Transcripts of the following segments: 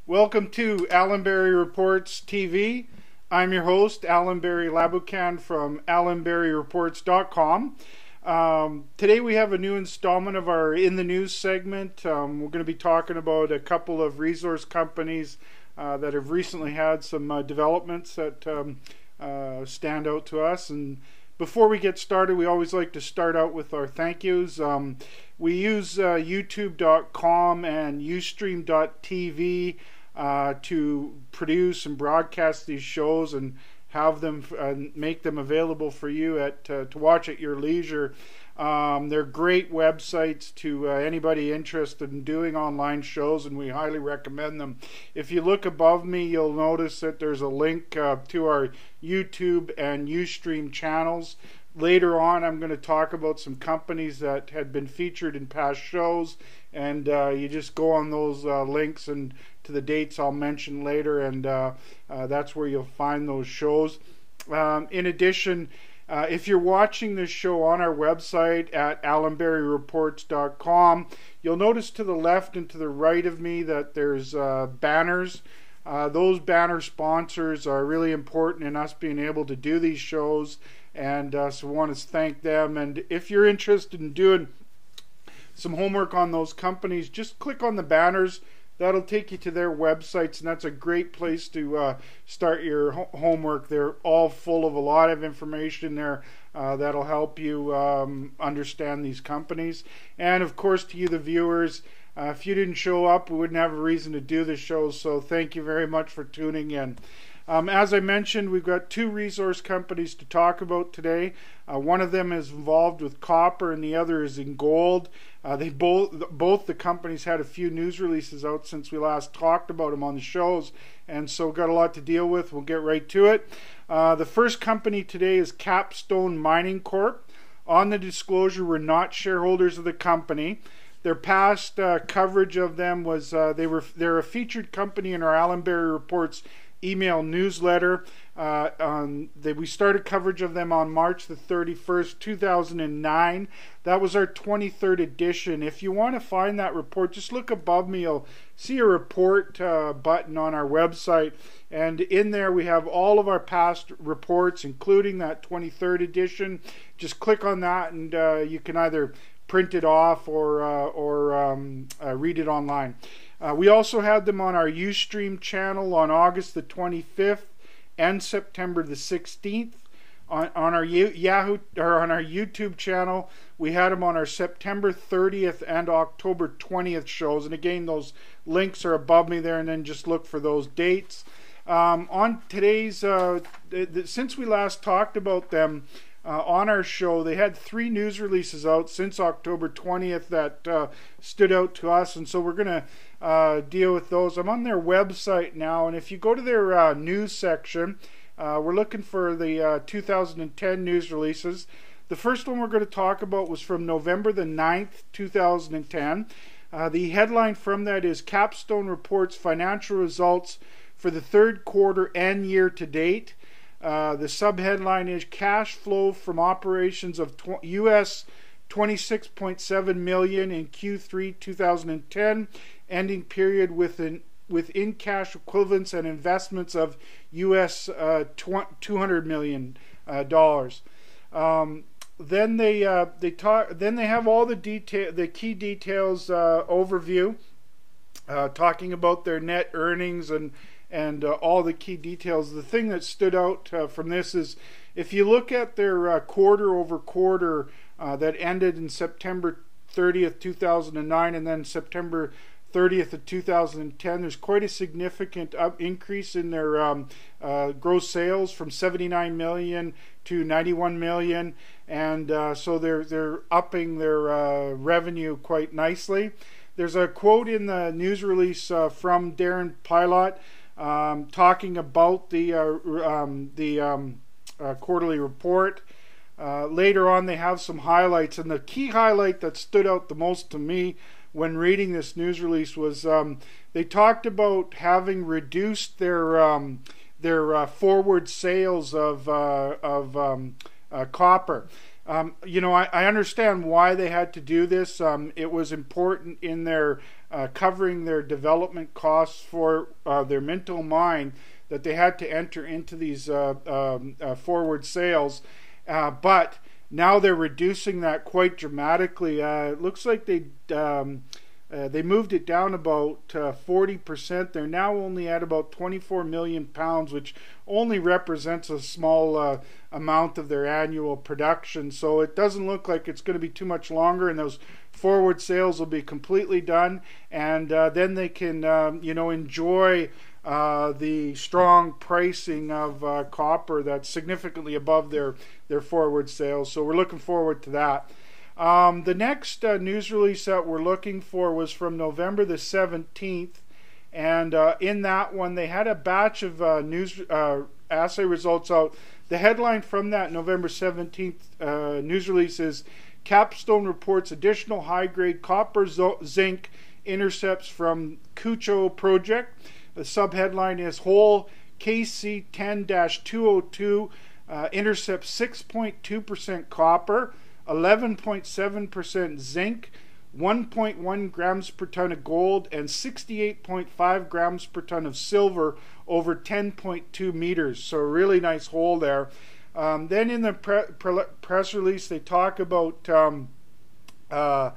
Welcome to Allan Reports TV. I'm your host, Allan Labucan from allanreports.com. Today we have a new installment of our In the News segment. We're going to be talking about a couple of resource companies that have recently had some developments that stand out to us. And before we get started, we always like to start out with our thank yous. We use youtube.com and ustream.tv to produce and broadcast these shows and have them make them available for you to watch at your leisure. They're great websites to anybody interested in doing online shows, and we highly recommend them. If you look above me, you'll notice that there's a link to our YouTube and Ustream channels. Later on, I'm going to talk about some companies that had been featured in past shows, and you just go on those links and to the dates I'll mention later, and that's where you'll find those shows. In addition, if you're watching this show on our website at allanreports.com, you'll notice to the left and to the right of me that there's banners. Those banner sponsors are really important in us being able to do these shows, and so I want to thank them. And if you're interested in doing some homework on those companies, just click on the banners. That'll take you to their websites, and that's a great place to start your homework. They're all full of a lot of information there that'll help you understand these companies. And of course, to you, the viewers, if you didn't show up, we wouldn't have a reason to do the show, so thank you very much for tuning in. As I mentioned, we've got two resource companies to talk about today. One of them is involved with copper and the other is in gold. They both the companies had a few news releases out since we last talked about them on the shows, and so got a lot to deal with. We'll get right to it. The first company today is Capstone Mining Corp. On the disclosure, we're not shareholders of the company. Their past coverage of them was they're a featured company in our Allan Reports email newsletter. We started coverage of them on March the 31st, 2009. That was our 23rd edition. If you want to find that report, just look above me. You'll see a report button on our website, and in there we have all of our past reports, including that 23rd edition. Just click on that, and you can either print it off or read it online. We also had them on our Ustream channel on August the 25th and September the 16th. On our on our YouTube channel, we had them on our September 30th and October 20th shows. And again, those links are above me there, and then just look for those dates. On today's, since we last talked about them, on our show, they had 3 news releases out since October 20th that stood out to us, and so we're going to deal with those. I'm on their website now, and if you go to their news section, we're looking for the 2010 news releases. The first one we're going to talk about was from November the 9th, 2010. The headline from that is Capstone reports financial results for the third quarter and year to date. The subheadline is cash flow from operations of US $26.7 million in Q3 2010, ending period with in cash equivalents and investments of US $200 million. Then they have all the key details overview, talking about their net earnings and all the key details. The thing that stood out from this is if you look at their quarter over quarter that ended in September 30th, 2009 and then September 30th of 2010, there's quite a significant increase in their gross sales from 79 million to 91 million, and so they're upping their revenue quite nicely. There's a quote in the news release from Darren Pilot talking about the quarterly report. Later on, they have some highlights, and the key highlight that stood out the most to me when reading this news release was they talked about having reduced their forward sales of copper. I understand why they had to do this. It was important in their covering their development costs for their Minto mine, that they had to enter into these forward sales, but now they're reducing that quite dramatically. It looks like they moved it down about 40%. They're now only at about 24 million pounds, which only represents a small amount of their annual production. So it doesn't look like it's going to be too much longer, and those forward sales will be completely done, and then they can enjoy the strong pricing of copper that's significantly above their forward sales. So we're looking forward to that. The next news release that we're looking for was from November the 17th, and in that one they had a batch of assay results out. The headline from that November 17th news release is Capstone reports additional high-grade copper zinc intercepts from Cucho project. The subheadline is hole KC10-202 intercepts 6.2% copper, 11.7% zinc, 1.1 grams per ton of gold, and 68.5 grams per ton of silver over 10.2 meters. So a really nice hole there. Then in the press release, they talk about how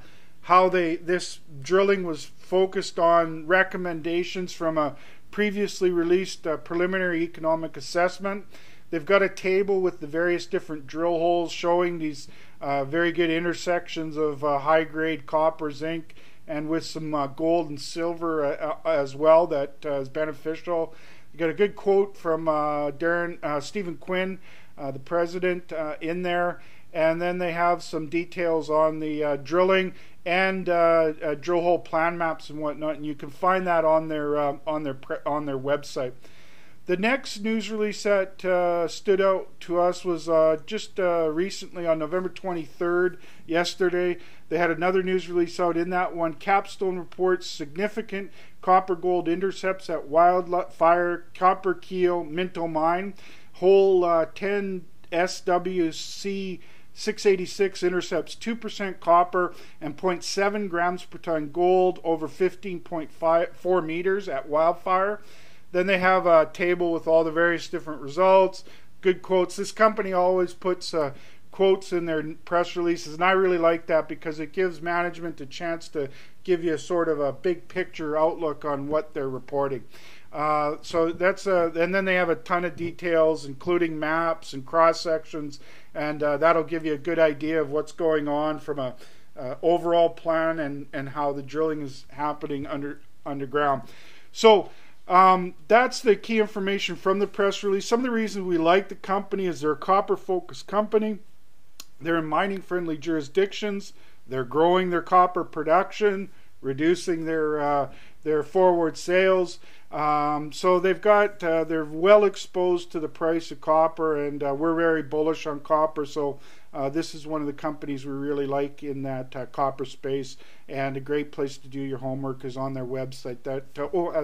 this drilling was focused on recommendations from a previously released preliminary economic assessment. They've got a table with the various different drill holes showing these very good intersections of high-grade copper, zinc, and with some gold and silver as well that is beneficial. You got a good quote from Stephen Quinn, the president, in there, and then they have some details on the drilling and drill hole plan maps and whatnot, and you can find that on their website. The next news release that stood out to us was just recently on November 23rd, yesterday. They had another news release out. In that one, Capstone reports significant copper-gold intercepts at Wildfire Copper Keel Minto Mine. Hole 10 SWC 686 intercepts 2% copper and 0.7 grams per ton gold over 15.4 meters at Wildfire. Then they have a table with all the various different results, good quotes. This company always puts quotes in their press releases, and I really like that because it gives management a chance to give you a sort of a big picture outlook on what they're reporting. So that's and then they have a ton of details, including maps and cross sections, and that'll give you a good idea of what's going on from a overall plan and how the drilling is happening underground. So that's the key information from the press release. Some of the reasons we like the company is they're a copper-focused company. They're in mining-friendly jurisdictions. They're growing their copper production, reducing their forward sales. So they've got they're well exposed to the price of copper, and we're very bullish on copper. So this is one of the companies we really like in that copper space, and a great place to do your homework is on their website. I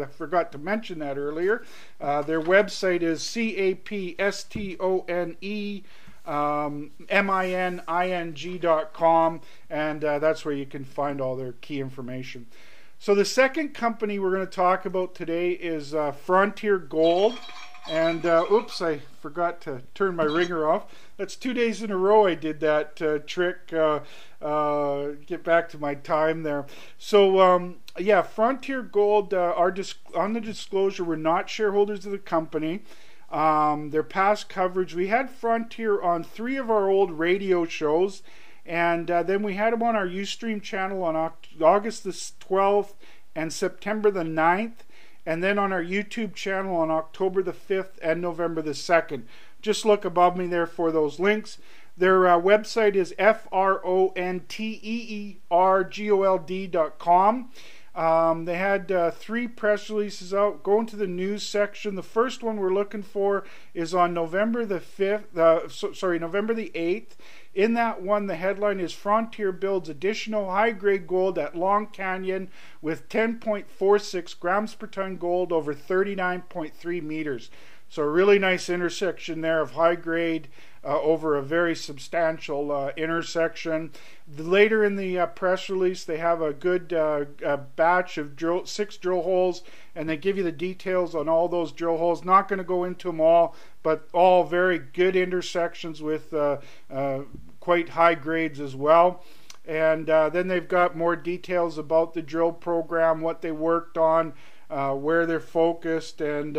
forgot to mention that earlier. Their website is capstone.com, and that's where you can find all their key information. So the second company we're going to talk about today is Fronteer Gold. And oops, I forgot to turn my ringer off. That's 2 days in a row I did that trick. Get back to my time there. So yeah, Fronteer Gold, on the disclosure, we're not shareholders of the company. Their past coverage, we had Fronteer on 3 of our old radio shows. And then we had them on our Ustream channel on August the 12th and September the 9th. And then on our YouTube channel on October the 5th and November the 2nd. Just look above me there for those links. Their website is fronteergold.com. They had 3 press releases out. Go into the news section. The first one we're looking for is on November the 5th. November the 8th. In that one, the headline is Fronteer builds additional high-grade gold at Long Canyon with 10.46 grams per ton gold over 39.3 meters. So a really nice intersection there of high grade over a very substantial intersection. Later in the press release, they have a good batch of 6 drill holes, and they give you the details on all those drill holes. Not going to go into them all, but all very good intersections with quite high grades as well. And then they've got more details about the drill program, what they worked on, where they're focused, and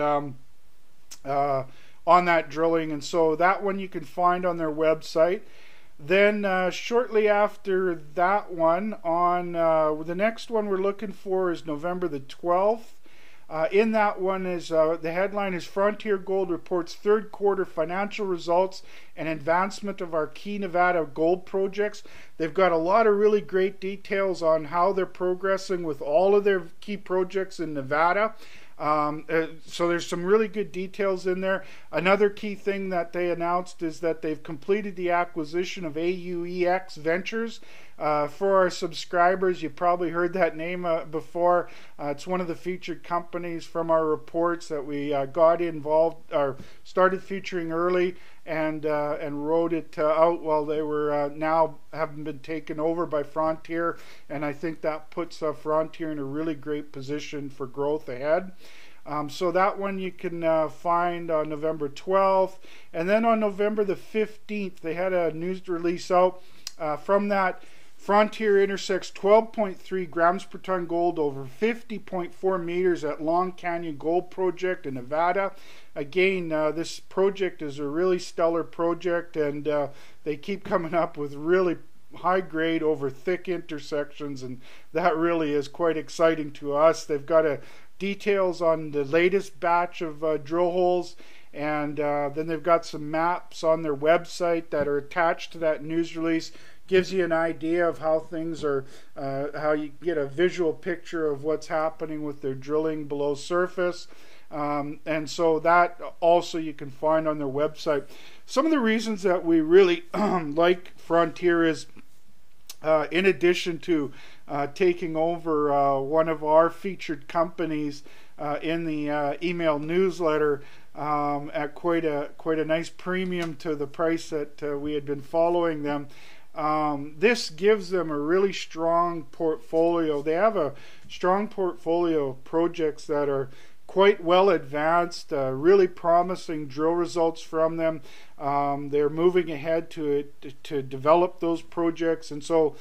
on that drilling. And so that one you can find on their website. Then shortly after that one, on the next one we're looking for is November the 12th. In that one is the headline is Frontier Gold reports third quarter financial results and advancement of our key Nevada gold projects. They've got a lot of really great details on how they're progressing with all of their key projects in Nevada. So there's some really good details in there. Another key thing that they announced is that they've completed the acquisition of AUEX Ventures. For our subscribers, you probably heard that name before. It's one of the featured companies from our reports that we got involved or started featuring early and wrote it out while they were now having been taken over by Fronteer, and I think that puts Fronteer in a really great position for growth ahead. So that one you can find on November 12th, and then on November the 15th they had a news release out from that. Frontier intersects 12.3 grams per ton gold over 50.4 meters at Long Canyon Gold Project in Nevada. Again, this project is a really stellar project, and they keep coming up with really high grade over thick intersections, and that really is quite exciting to us. They've got details on the latest batch of drill holes, and then they've got some maps on their website that are attached to that news release. Gives you an idea of how things are, how you get a visual picture of what's happening with their drilling below surface. And so that also you can find on their website. Some of the reasons that we really like Fronteer is, in addition to taking over one of our featured companies in the email newsletter at quite a nice premium to the price that we had been following them. This gives them a really strong portfolio. They have a strong portfolio of projects that are quite well advanced, really promising drill results from them. They're moving ahead to develop those projects, and so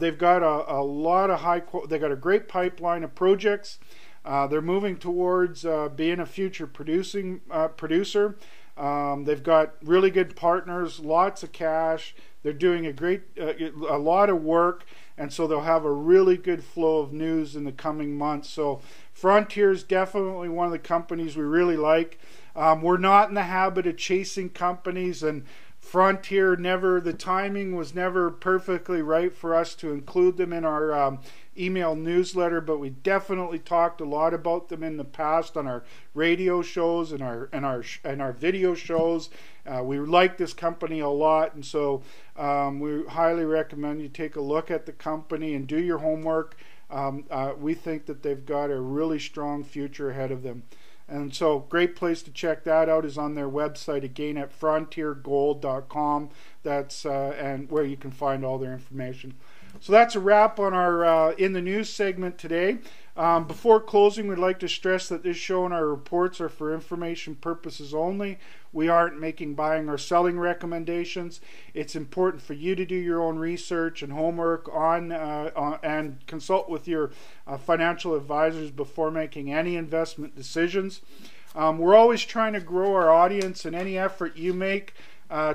they've got a lot of they've got a great pipeline of projects. They're moving towards being a future producer. They've got really good partners, lots of cash. They're doing a lot of work, and so they'll have a really good flow of news in the coming months. So Frontier is definitely one of the companies we really like. We're not in the habit of chasing companies, and Frontier the timing was never perfectly right for us to include them in our email newsletter, but we definitely talked a lot about them in the past on our radio shows and our video shows. We like this company a lot, and so we highly recommend you take a look at the company and do your homework. We think that they've got a really strong future ahead of them. And so great place to check that out is on their website, again at frontiergold.com. That's and where you can find all their information. So that's a wrap on our In the News segment today. Before closing, we'd like to stress that this show and our reports are for information purposes only. We aren't making buying or selling recommendations. It's important for you to do your own research and homework on and consult with your financial advisors before making any investment decisions. We're always trying to grow our audience, and any effort you make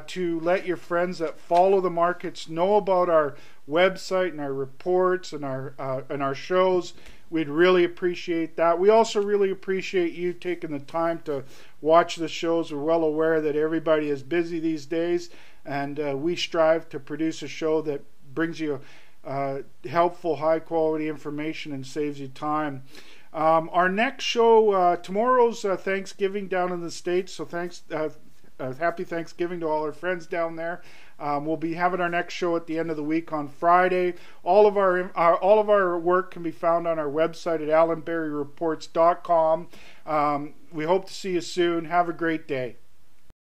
to let your friends that follow the markets know about our website and our reports and our shows, we'd really appreciate that. We also really appreciate you taking the time to watch the shows. We're well aware that everybody is busy these days, and we strive to produce a show that brings you helpful, high-quality information and saves you time. Our next show, tomorrow's Thanksgiving down in the States, so happy Thanksgiving to all our friends down there. We'll be having our next show at the end of the week on Friday. All of our work can be found on our website at allanberryreports.com. We hope to see you soon. Have a great day.